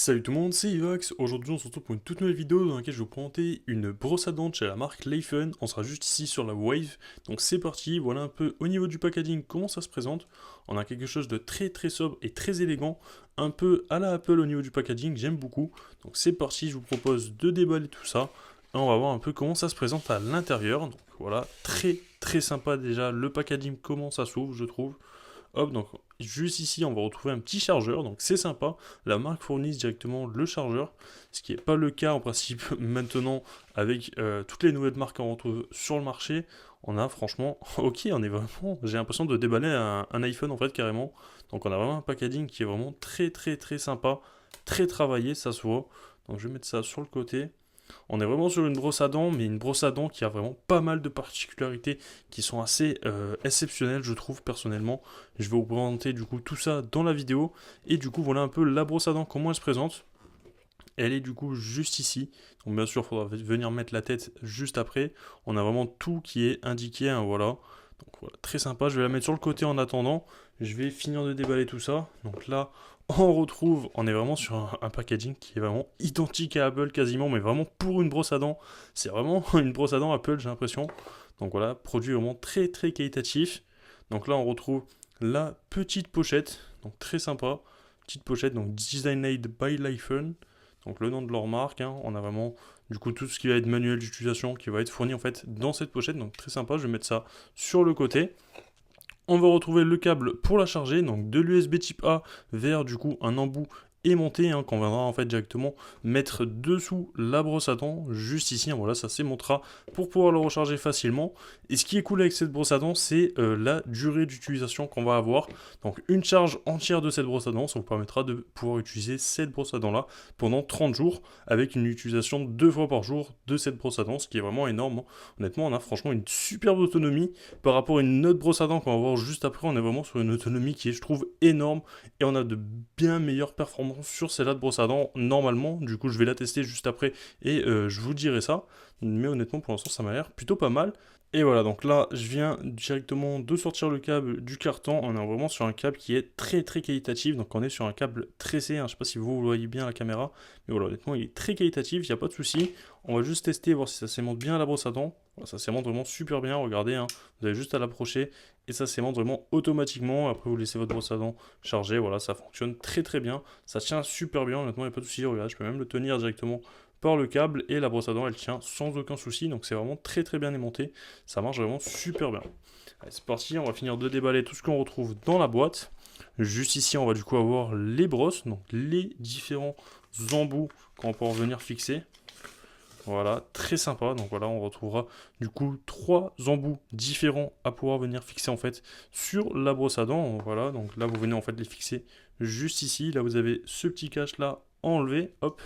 Salut tout le monde, c'est Ivax. Aujourd'hui on se retrouve pour une toute nouvelle vidéo dans laquelle je vais vous présenter une brosse à dents de chez la marque Lifen. On sera juste ici sur la Wave. Donc c'est parti, voilà un peu au niveau du packaging comment ça se présente. On a quelque chose de très sobre et très élégant, un peu à la Apple au niveau du packaging, j'aime beaucoup. Donc c'est parti, je vous propose de déballer tout ça. Et on va voir un peu comment ça se présente à l'intérieur. Donc voilà, très sympa déjà, le packaging comment ça s'ouvre je trouve. Hop, donc juste ici, on va retrouver un petit chargeur, donc c'est sympa. La marque fournit directement le chargeur, ce qui n'est pas le cas en principe maintenant avec toutes les nouvelles marques qu'on retrouve sur le marché. On a franchement, ok, on est vraiment, j'ai l'impression de déballer un iPhone en fait carrément. Donc on a vraiment un packaging qui est vraiment très sympa, très travaillé, ça se voit. Donc je vais mettre ça sur le côté. On est vraiment sur une brosse à dents, mais une brosse à dents qui a vraiment pas mal de particularités qui sont assez exceptionnelles, je trouve personnellement. Je vais vous présenter du coup tout ça dans la vidéo. Et du coup, voilà un peu la brosse à dents, comment elle se présente. Elle est du coup juste ici. Donc bien sûr, il faudra venir mettre la tête juste après. On a vraiment tout qui est indiqué, hein, voilà. Donc voilà, très sympa. Je vais la mettre sur le côté en attendant. Je vais finir de déballer tout ça. Donc là, on est vraiment sur un packaging qui est vraiment identique à Apple quasiment, mais vraiment pour une brosse à dents. C'est vraiment une brosse à dents Apple, j'ai l'impression. Donc voilà, produit vraiment très qualitatif. Donc là, on retrouve la petite pochette, donc très sympa. Petite pochette, donc Designed by Lifen. Donc le nom de leur marque, hein. On a vraiment du coup tout ce qui va être manuel d'utilisation qui va être fourni en fait dans cette pochette, donc très sympa, je vais mettre ça sur le côté. On va retrouver le câble pour la charger, donc de l'USB type A vers du coup un embout aimanté, hein, qu'on viendra en fait directement mettre dessous la brosse à dents, juste ici, hein, voilà, ça s'aimantera pour pouvoir le recharger facilement. Et ce qui est cool avec cette brosse à dents, c'est la durée d'utilisation qu'on va avoir. Donc une charge entière de cette brosse à dents, ça vous permettra de pouvoir utiliser cette brosse à dents là pendant 30 jours, avec une utilisation 2 fois par jour de cette brosse à dents, ce qui est vraiment énorme, hein. Honnêtement, on a franchement une superbe autonomie par rapport à une autre brosse à dents qu'on va voir juste après. On est vraiment sur une autonomie qui est, je trouve, énorme, et on a de bien meilleures performances sur celle-là de brosse à dents normalement. Du coup, je vais la tester juste après et je vous dirai ça. Mais honnêtement, pour l'instant, ça m'a l'air plutôt pas mal. Et voilà, donc là, je viens directement de sortir le câble du carton. On est vraiment sur un câble qui est très qualitatif. Donc on est sur un câble tressé, hein. Je ne sais pas si vous le voyez bien à la caméra. Mais voilà, honnêtement, il est très qualitatif, il n'y a pas de souci. On va juste tester, voir si ça s'aimante bien à la brosse à dents. Voilà, ça s'aimante vraiment super bien, regardez, hein. Vous avez juste à l'approcher et ça s'aimante vraiment automatiquement. Après, vous laissez votre brosse à dents charger. Voilà, ça fonctionne très bien. Ça tient super bien, honnêtement, il n'y a pas de souci. Regardez, je peux même le tenir directement par le câble et la brosse à dents elle tient sans aucun souci, donc c'est vraiment très bien aimanté, ça marche vraiment super bien. Allez, c'est parti, on va finir de déballer tout ce qu'on retrouve dans la boîte. Juste ici on va du coup avoir les brosses, donc les différents embouts qu'on va pouvoir venir fixer. Voilà, très sympa. Donc voilà, on retrouvera du coup 3 embouts différents à pouvoir venir fixer en fait sur la brosse à dents. Voilà, donc là vous venez en fait les fixer juste ici. Là vous avez ce petit cache là enlevé, hop,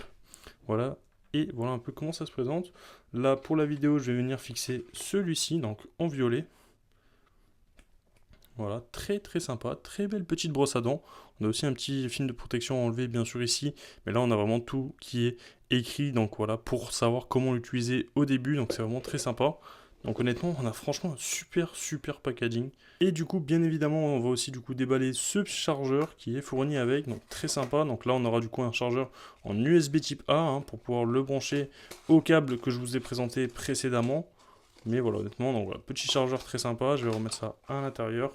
voilà. Et voilà un peu comment ça se présente. Là, pour la vidéo, je vais venir fixer celui-ci, donc en violet. Voilà, très sympa, très belle petite brosse à dents. On a aussi un petit film de protection enlevé bien sûr ici, mais là on a vraiment tout qui est écrit, donc voilà, pour savoir comment l'utiliser au début, donc c'est vraiment très sympa. Donc honnêtement, on a franchement un super packaging. Et du coup, bien évidemment, on va aussi du coup déballer ce chargeur qui est fourni avec, donc très sympa. Donc là, on aura du coup un chargeur en USB type A, hein, pour pouvoir le brancher au câble que je vous ai présenté précédemment. Mais voilà, honnêtement, donc voilà, petit chargeur très sympa, je vais remettre ça à l'intérieur.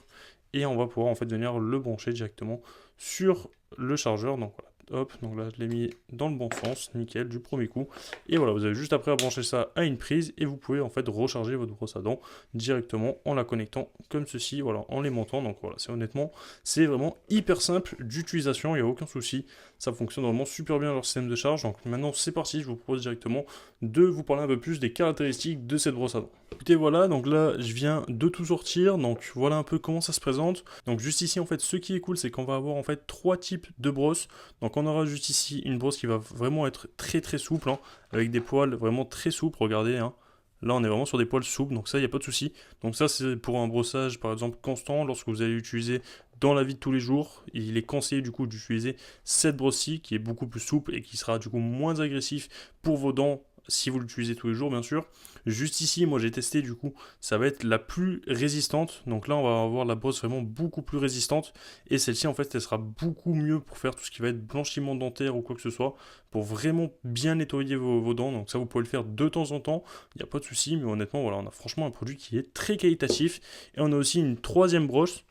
Et on va pouvoir en fait venir le brancher directement sur le chargeur. Donc voilà, hop, donc là je l'ai mis dans le bon sens, nickel, du premier coup. Et voilà, vous avez juste après à brancher ça à une prise et vous pouvez en fait recharger votre brosse à dents directement en la connectant comme ceci, voilà, en l'aimantant. Donc voilà, c'est honnêtement, c'est vraiment hyper simple d'utilisation, il n'y a aucun souci. Ça fonctionne vraiment super bien leur système de charge. Donc maintenant c'est parti, je vous propose directement de vous parler un peu plus des caractéristiques de cette brosse à dents. Écoutez, voilà, donc là je viens de tout sortir, donc voilà un peu comment ça se présente. Donc juste ici en fait ce qui est cool c'est qu'on va avoir en fait 3 types de brosses. Donc on aura juste ici une brosse qui va vraiment être très souple, hein, avec des poils vraiment très souples, regardez, hein. Là on est vraiment sur des poils souples, donc ça il n'y a pas de souci. Donc ça c'est pour un brossage par exemple constant, lorsque vous allez l'utiliser dans la vie de tous les jours. Il est conseillé du coup d'utiliser cette brosse-ci qui est beaucoup plus souple et qui sera du coup moins agressif pour vos dents si vous l'utilisez tous les jours bien sûr. Juste ici, moi j'ai testé du coup, ça va être la plus résistante. Donc là on va avoir la brosse vraiment beaucoup plus résistante. Et celle-ci en fait elle sera beaucoup mieux pour faire tout ce qui va être blanchiment dentaire ou quoi que ce soit. Pour vraiment bien nettoyer vos dents. Donc ça vous pouvez le faire de temps en temps, il n'y a pas de souci. Mais honnêtement voilà, on a franchement un produit qui est très qualitatif. Et on a aussi une troisième brosse.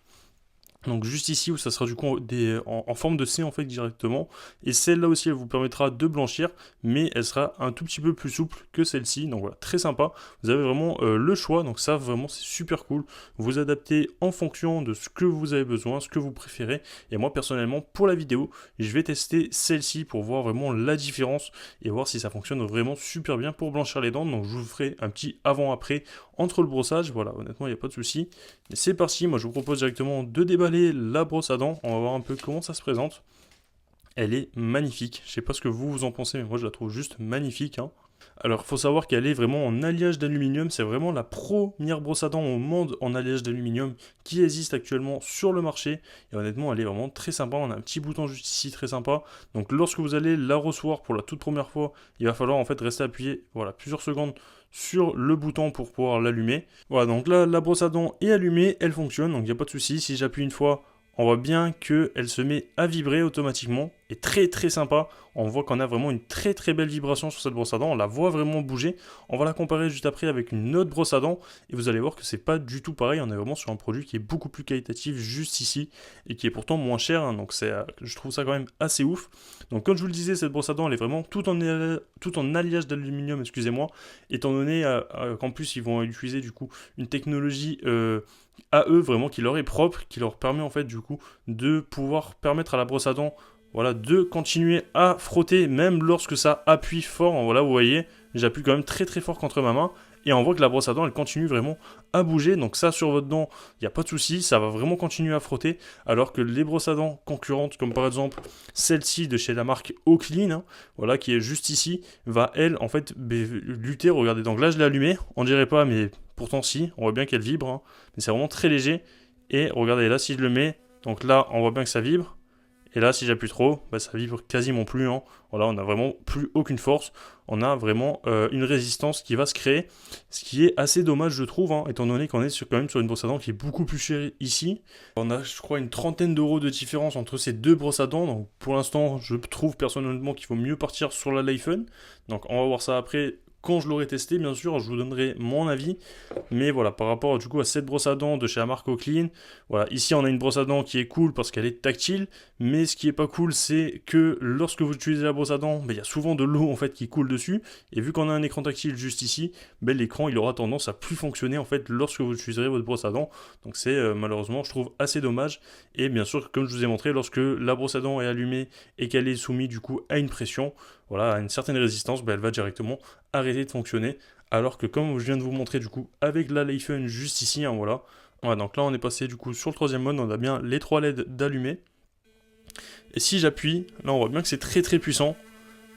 Donc juste ici où ça sera du coup en forme de C en fait directement. Et celle-là aussi elle vous permettra de blanchir, mais elle sera un tout petit peu plus souple que celle-ci. Donc voilà, très sympa. Vous avez vraiment le choix, donc ça vraiment c'est super cool. Vous adaptez en fonction de ce que vous avez besoin, ce que vous préférez. Et moi personnellement pour la vidéo, je vais tester celle-ci pour voir vraiment la différence et voir si ça fonctionne vraiment super bien pour blanchir les dents. Donc je vous ferai un petit avant-après entre le brossage. Voilà, honnêtement il n'y a pas de souci. Mais c'est parti, moi je vous propose directement de déballer la brosse à dents. On va voir un peu comment ça se présente. Elle est magnifique. Je sais pas ce que vous en pensez, mais moi je la trouve juste magnifique, hein. Alors, il faut savoir qu'elle est vraiment en alliage d'aluminium. C'est vraiment la première brosse à dents au monde en alliage d'aluminium qui existe actuellement sur le marché. Et honnêtement, elle est vraiment très sympa. On a un petit bouton juste ici très sympa. Donc, lorsque vous allez la recevoir pour la toute première fois, il va falloir en fait rester appuyé voilà, plusieurs secondes sur le bouton pour pouvoir l'allumer. Voilà, donc là, la brosse à dents est allumée, elle fonctionne, donc il n'y a pas de souci. Si j'appuie une fois, on voit bien qu'elle se met à vibrer automatiquement. Et très très sympa. On voit qu'on a vraiment une très très belle vibration sur cette brosse à dents. On la voit vraiment bouger. On va la comparer juste après avec une autre brosse à dents. Et vous allez voir que c'est pas du tout pareil. On est vraiment sur un produit qui est beaucoup plus qualitatif juste ici. Et qui est pourtant moins cher, hein. Donc je trouve ça quand même assez ouf. Donc comme je vous le disais, cette brosse à dents elle est vraiment tout en alliage d'aluminium, excusez-moi. Étant donné qu'en plus ils vont utiliser du coup une technologie à eux vraiment qui leur est propre, qui leur permet en fait du coup de pouvoir permettre à la brosse à dents voilà, de continuer à frotter même lorsque ça appuie fort. Voilà, vous voyez, j'appuie quand même très très fort contre ma main et on voit que la brosse à dents elle continue vraiment à bouger. Donc ça sur votre dent, il n'y a pas de souci, ça va vraiment continuer à frotter. Alors que les brosses à dents concurrentes, comme par exemple celle-ci de chez la marque Oclean, hein, voilà, qui est juste ici, va elle en fait lutter. Regardez, donc là je l'ai allumée, on dirait pas, mais pourtant si, on voit bien qu'elle vibre, hein, mais c'est vraiment très léger. Et regardez là si je le mets, donc là on voit bien que ça vibre. Et là, si j'appuie trop, bah, ça vibre quasiment plus, hein. Voilà, on n'a vraiment plus aucune force. On a vraiment une résistance qui va se créer. Ce qui est assez dommage, je trouve, hein, étant donné qu'on est quand même sur une brosse à dents qui est beaucoup plus chère ici. On a, je crois, une trentaine d'euros de différence entre ces deux brosses à dents. Donc pour l'instant, je trouve personnellement qu'il faut mieux partir sur la Lifen. Donc on va voir ça après. Quand je l'aurai testé, bien sûr, je vous donnerai mon avis. Mais voilà, par rapport du coup à cette brosse à dents de chez la marque Oclean, voilà, ici on a une brosse à dents qui est cool parce qu'elle est tactile. Mais ce qui est pas cool, c'est que lorsque vous utilisez la brosse à dents, il y a souvent de l'eau en fait qui coule dessus. Et vu qu'on a un écran tactile juste ici, l'écran il aura tendance à plus fonctionner en fait lorsque vous utiliserez votre brosse à dents. Donc c'est malheureusement, je trouve assez dommage. Et bien sûr, comme je vous ai montré, lorsque la brosse à dents est allumée et qu'elle est soumise du coup à une pression, voilà, à une certaine résistance, elle va directement arrêter de fonctionner. Alors que comme je viens de vous montrer du coup avec la Lifen juste ici, hein, voilà. Voilà, donc là on est passé du coup sur le troisième mode, on a bien les 3 LED d'allumés. Et si j'appuie, là on voit bien que c'est très très puissant.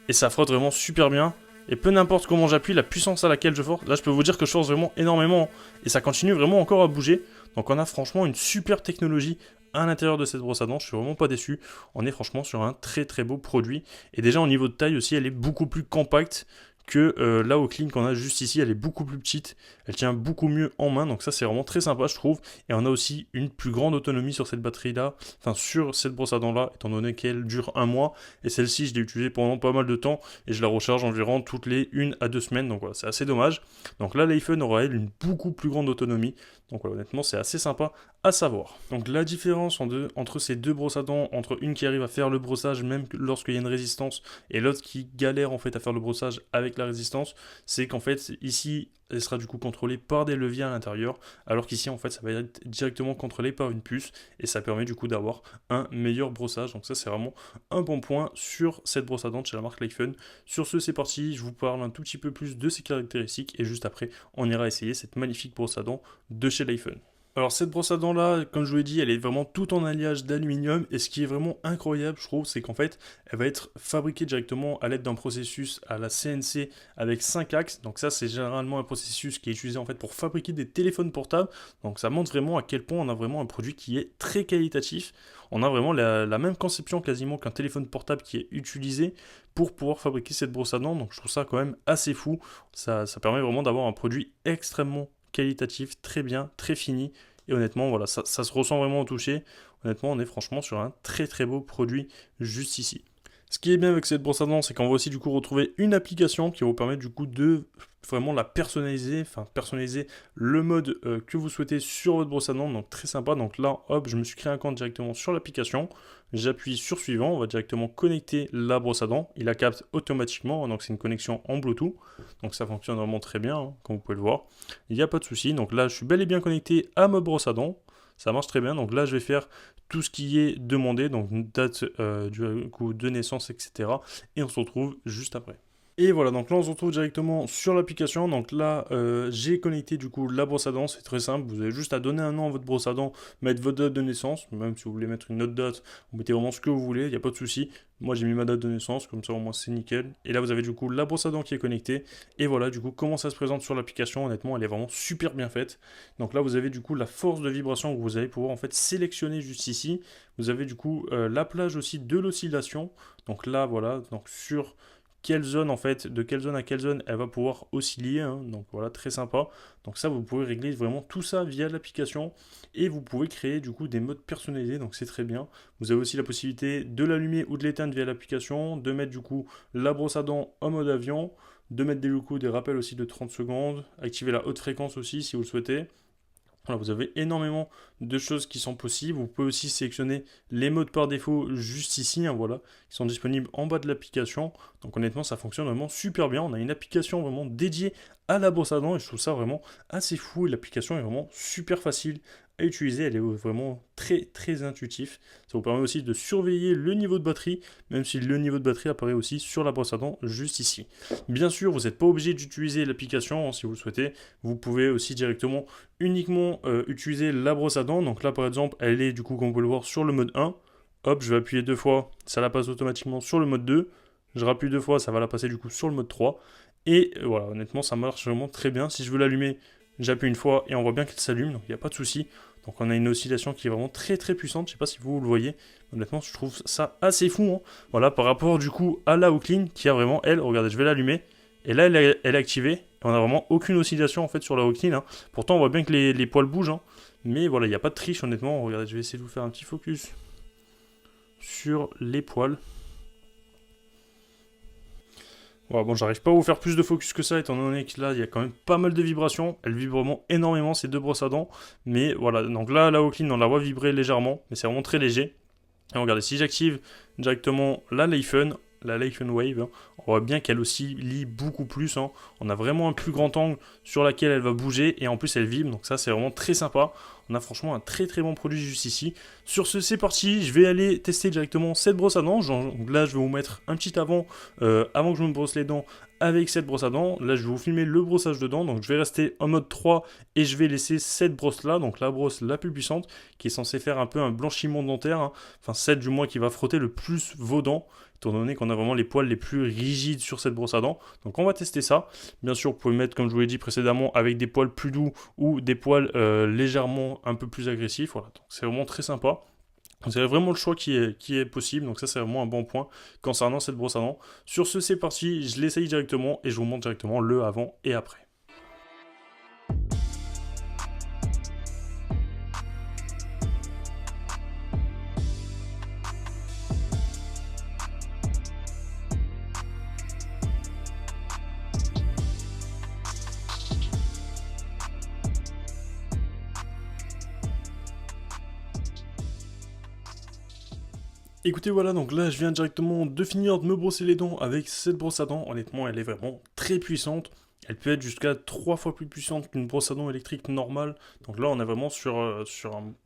Et ça frotte vraiment super bien. Et peu n'importe comment j'appuie, la puissance à laquelle je force, là je peux vous dire que je force vraiment énormément. Et ça continue vraiment encore à bouger. Donc on a franchement une super technologie à l'intérieur de cette brosse à dents. Je suis vraiment pas déçu. On est franchement sur un très très beau produit. Et déjà au niveau de taille aussi, elle est beaucoup plus compacte que la Oclean qu'on a juste ici. Elle est beaucoup plus petite, elle tient beaucoup mieux en main, donc ça c'est vraiment très sympa je trouve. Et on a aussi une plus grande autonomie sur cette batterie là, enfin sur cette brosse à dents là, étant donné qu'elle dure un mois. Et celle-ci je l'ai utilisée pendant pas mal de temps et je la recharge environ toutes les 1 à 2 semaines, donc voilà, c'est assez dommage. Donc là l'iPhone aura elle une beaucoup plus grande autonomie, donc voilà, honnêtement c'est assez sympa à savoir. Donc la différence entre ces deux brosses à dents, entre une qui arrive à faire le brossage même lorsqu'il y a une résistance et l'autre qui galère en fait à faire le brossage avec la résistance, c'est qu'en fait ici elle sera du coup contrôlée par des leviers à l'intérieur, alors qu'ici en fait ça va être directement contrôlé par une puce et ça permet du coup d'avoir un meilleur brossage. Donc ça c'est vraiment un bon point sur cette brosse à dents de chez la marque Lifen. Sur ce c'est parti, je vous parle un tout petit peu plus de ses caractéristiques et juste après on ira essayer cette magnifique brosse à dents de chez Lifen. Alors cette brosse à dents là, comme je vous l'ai dit, elle est vraiment toute en alliage d'aluminium et ce qui est vraiment incroyable je trouve, c'est qu'en fait elle va être fabriquée directement à l'aide d'un processus à la CNC avec 5 axes. Donc ça c'est généralement un processus qui est utilisé en fait pour fabriquer des téléphones portables. Donc ça montre vraiment à quel point on a vraiment un produit qui est très qualitatif. on a vraiment la même conception quasiment qu'un téléphone portable qui est utilisé pour pouvoir fabriquer cette brosse à dents. Donc je trouve ça quand même assez fou. Ça permet vraiment d'avoir un produit extrêmement qualitatif, très bien, très fini. Et honnêtement, voilà, ça se ressent vraiment au toucher. Honnêtement, on est franchement sur un très très beau produit juste ici. Ce qui est bien avec cette brosse à dents, c'est qu'on va aussi du coup retrouver une application qui va vous permettre du coup de vraiment la personnaliser, enfin personnaliser le mode que vous souhaitez sur votre brosse à dents, donc très sympa. Donc là, hop, je me suis créé un compte directement sur l'application, j'appuie sur suivant, on va directement connecter la brosse à dents, il la capte automatiquement, donc c'est une connexion en Bluetooth, donc ça fonctionne vraiment très bien, hein, comme vous pouvez le voir, il n'y a pas de souci. Donc là, je suis bel et bien connecté à ma brosse à dents, ça marche très bien. Donc là, je vais faire tout ce qui est demandé, donc une date du coup de naissance, etc. Et on se retrouve juste après. Et voilà, donc là on se retrouve directement sur l'application. Donc là, j'ai connecté du coup la brosse à dents, c'est très simple. Vous avez juste à donner un nom à votre brosse à dents, mettre votre date de naissance. Même si vous voulez mettre une autre date, vous mettez vraiment ce que vous voulez, il n'y a pas de souci. Moi j'ai mis ma date de naissance, comme ça au moins c'est nickel. Et là vous avez du coup la brosse à dents qui est connectée. Et voilà du coup comment ça se présente sur l'application. Honnêtement, elle est vraiment super bien faite. Donc là vous avez du coup la force de vibration que vous allez pouvoir en fait sélectionner juste ici. Vous avez du coup la plage aussi de l'oscillation. Donc là voilà, donc sur quelle zone en fait, de quelle zone à quelle zone elle va pouvoir osciller, hein. Donc voilà, très sympa. Donc ça, vous pouvez régler vraiment tout ça via l'application et vous pouvez créer du coup des modes personnalisés, donc c'est très bien. Vous avez aussi la possibilité de l'allumer ou de l'éteindre via l'application, de mettre du coup la brosse à dents en mode avion, de mettre des rappels aussi de 30 secondes, activer la haute fréquence aussi si vous le souhaitez. Voilà, vous avez énormément de choses qui sont possibles. Vous pouvez aussi sélectionner les modes par défaut juste ici, hein, voilà, qui sont disponibles en bas de l'application. Donc honnêtement, ça fonctionne vraiment super bien. On a une application vraiment dédiée à la brosse à dents et je trouve ça vraiment assez fou. Et l'application est vraiment super facile à utiliser. Elle est vraiment très très intuitive. Ça vous permet aussi de surveiller le niveau de batterie, même si le niveau de batterie apparaît aussi sur la brosse à dents juste ici. Bien sûr, vous n'êtes pas obligé d'utiliser l'application, hein, si vous le souhaitez. Vous pouvez aussi directement uniquement utiliser la brosse à dents. Donc là par exemple elle est du coup comme vous pouvez le voir sur le mode 1. Hop, je vais appuyer deux fois, ça la passe automatiquement sur le mode 2. Je rappuie deux fois, ça va la passer du coup sur le mode 3. Et voilà, honnêtement ça marche vraiment très bien. Si je veux l'allumer, j'appuie une fois et on voit bien qu'elle s'allume, donc il n'y a pas de souci. Donc on a une oscillation qui est vraiment très très puissante, je sais pas si vous le voyez. Honnêtement je trouve ça assez fou, hein. Voilà, par rapport du coup à la Oakley qui a vraiment elle, regardez, je vais l'allumer. Et là elle est activée. Et on n'a vraiment aucune oscillation en fait sur la Oakley, hein. Pourtant on voit bien que les poils bougent, hein. Mais voilà, il n'y a pas de triche honnêtement. Regardez, je vais essayer de vous faire un petit focus sur les poils. Voilà, bon, j'arrive pas à vous faire plus de focus que ça, étant donné que là, il y a quand même pas mal de vibrations. Elle vibre vraiment énormément, ces deux brosses à dents. Mais voilà, donc là, la Oakley, on la voit vibrer légèrement, mais c'est vraiment très léger. Et regardez, si j'active directement la Lifen Wave, hein, on voit bien qu'elle aussi lit beaucoup plus, hein. On a vraiment un plus grand angle sur laquelle elle va bouger et en plus elle vibre, donc ça c'est vraiment très sympa. On a franchement un très très bon produit juste ici. Sur ce, c'est parti, je vais aller tester directement cette brosse à dents. Donc là, je vais vous mettre un petit avant que je me brosse les dents avec cette brosse à dents. Là, je vais vous filmer le brossage de dents. Donc je vais rester en mode 3 et je vais laisser cette brosse là, donc la brosse la plus puissante, qui est censée faire un peu un blanchiment dentaire, hein. Enfin celle du moins qui va frotter le plus vos dents, étant donné qu'on a vraiment les poils les plus rigides sur cette brosse à dents. Donc on va tester ça. Bien sûr, vous pouvez mettre, comme je vous l'ai dit précédemment, avec des poils plus doux ou des poils légèrement un peu plus agressifs. Voilà, donc c'est vraiment très sympa. Vous avez vraiment le choix qui est possible, donc ça c'est vraiment un bon point concernant cette brosse à dents. Sur ce, c'est parti, je l'essaye directement et je vous montre directement le avant et après. Écoutez, voilà, donc là je viens directement de finir de me brosser les dents avec cette brosse à dents. Honnêtement, elle est vraiment très puissante. Elle peut être jusqu'à 3 fois plus puissante qu'une brosse à dents électrique normale. Donc là, on est vraiment sur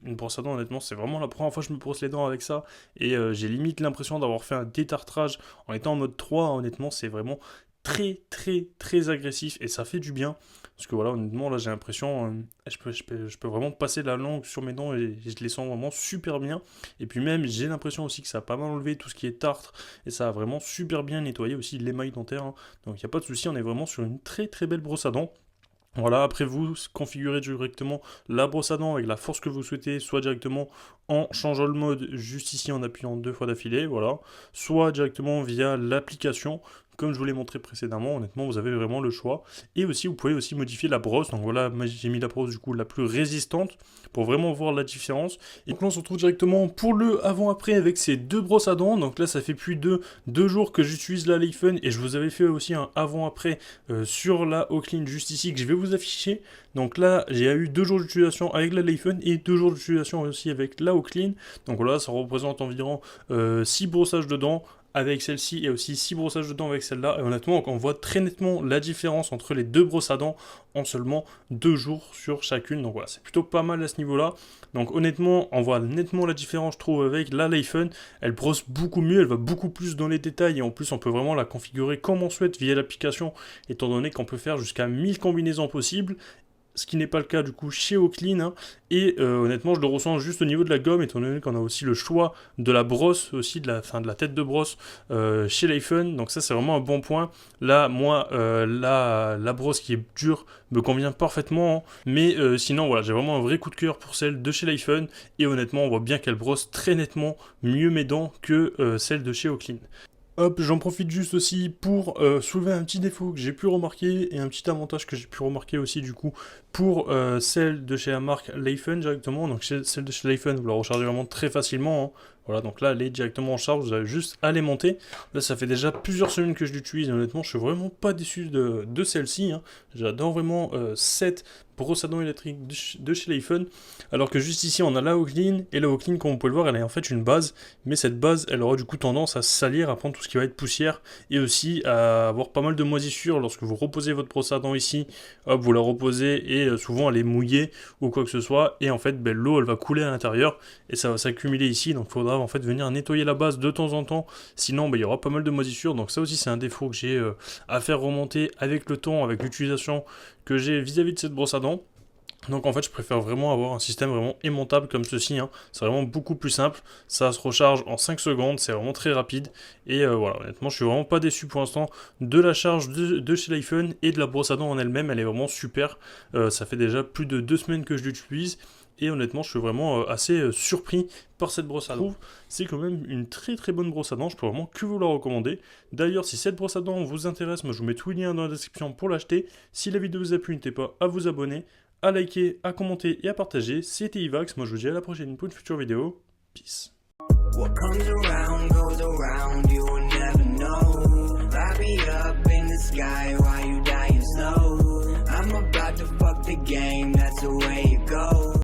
une brosse à dents. Honnêtement, c'est vraiment la première fois que je me brosse les dents avec ça. Et j'ai limite l'impression d'avoir fait un détartrage en étant en mode 3. Honnêtement, c'est vraiment très très très agressif et ça fait du bien. Parce que voilà, honnêtement, là j'ai l'impression, je peux vraiment passer la langue sur mes dents et je les sens vraiment super bien. Et puis même, j'ai l'impression aussi que ça a pas mal enlevé tout ce qui est tartre et ça a vraiment super bien nettoyé aussi l'émail dentaire, hein. Donc il n'y a pas de souci, on est vraiment sur une très très belle brosse à dents. Voilà, après vous configurez directement la brosse à dents avec la force que vous souhaitez, soit directement en changeant le mode juste ici en appuyant 2 fois d'affilée, voilà, soit directement via l'application. Comme je vous l'ai montré précédemment, honnêtement, vous avez vraiment le choix. Et aussi, vous pouvez aussi modifier la brosse. Donc voilà, j'ai mis la brosse du coup la plus résistante pour vraiment voir la différence. Et donc là, on se retrouve directement pour le avant-après avec ces deux brosses à dents. Donc là, ça fait plus de 2 jours que j'utilise la Lifen et je vous avais fait aussi un avant-après sur la Oaklin juste ici que je vais vous afficher. Donc là, j'ai eu 2 jours d'utilisation avec la Lifen et 2 jours d'utilisation aussi avec la Oaklin. Donc voilà, ça représente environ 6 brossages de dents avec celle-ci et aussi 6 brossages de dents avec celle-là. Et honnêtement, on voit très nettement la différence entre les deux brosses à dents en seulement 2 jours sur chacune. Donc voilà, c'est plutôt pas mal à ce niveau-là. Donc honnêtement, on voit nettement la différence, je trouve, avec la Lifen. Elle brosse beaucoup mieux, elle va beaucoup plus dans les détails. Et en plus, on peut vraiment la configurer comme on souhaite via l'application, étant donné qu'on peut faire jusqu'à 1000 combinaisons possibles. Ce qui n'est pas le cas du coup chez Oaklin, hein. Et honnêtement je le ressens juste au niveau de la gomme, étant donné qu'on a aussi le choix de la brosse, aussi de la tête de brosse chez Lifen, donc ça c'est vraiment un bon point. Là moi la brosse qui est dure me convient parfaitement, hein. Mais sinon voilà, j'ai vraiment un vrai coup de cœur pour celle de chez Lifen, et honnêtement on voit bien qu'elle brosse très nettement mieux mes dents que celle de chez Oaklin. Hop, j'en profite juste aussi pour soulever un petit défaut que j'ai pu remarquer et un petit avantage que j'ai pu remarquer aussi du coup pour celle de chez la marque Lifen directement. Donc celle de chez Lifen, vous la rechargez vraiment très facilement, hein. Voilà, donc là elle est directement en charge, vous avez juste à l'alimenter. Là ça fait déjà plusieurs semaines que je l'utilise et honnêtement je suis vraiment pas déçu de celle-ci, hein. J'adore vraiment cette brosse à dents électrique de chez Lifen. Alors que juste ici on a la Oaklin, et la Oaklin comme vous pouvez le voir elle est en fait une base, mais cette base elle aura du coup tendance à salir, à prendre tout ce qui va être poussière et aussi à avoir pas mal de moisissures lorsque vous reposez votre brosse à dents ici. Hop, vous la reposez et souvent elle est mouillée ou quoi que ce soit, et en fait ben, l'eau elle va couler à l'intérieur et ça va s'accumuler ici, donc il faudra en fait venir nettoyer la base de temps en temps, sinon ben, il y aura pas mal de moisissures. Donc ça aussi c'est un défaut que j'ai à faire remonter avec le temps, avec l'utilisation que j'ai vis-à-vis de cette brosse à dents. Donc en fait je préfère vraiment avoir un système vraiment aimantable comme ceci, hein. C'est vraiment beaucoup plus simple, ça se recharge en 5 secondes, c'est vraiment très rapide, et voilà, honnêtement je suis vraiment pas déçu pour l'instant de la charge de chez Lifen et de la brosse à dents en elle-même, elle est vraiment super. Ça fait déjà plus de 2 semaines que je l'utilise, et honnêtement je suis vraiment assez surpris par cette brosse à dents. C'est quand même une très très bonne brosse à dents, je peux vraiment que vous la recommander. D'ailleurs si cette brosse à dents vous intéresse, moi je vous mets tous les liens dans la description pour l'acheter. Si la vidéo vous a plu, n'hésitez pas à vous abonner, à liker, à commenter et à partager. C'était Ivax, moi je vous dis à la prochaine pour une future vidéo. Peace. What comes around goes around, you will never know. Light me up in the sky while you dying slow. I'm about to fuck the game, that's the way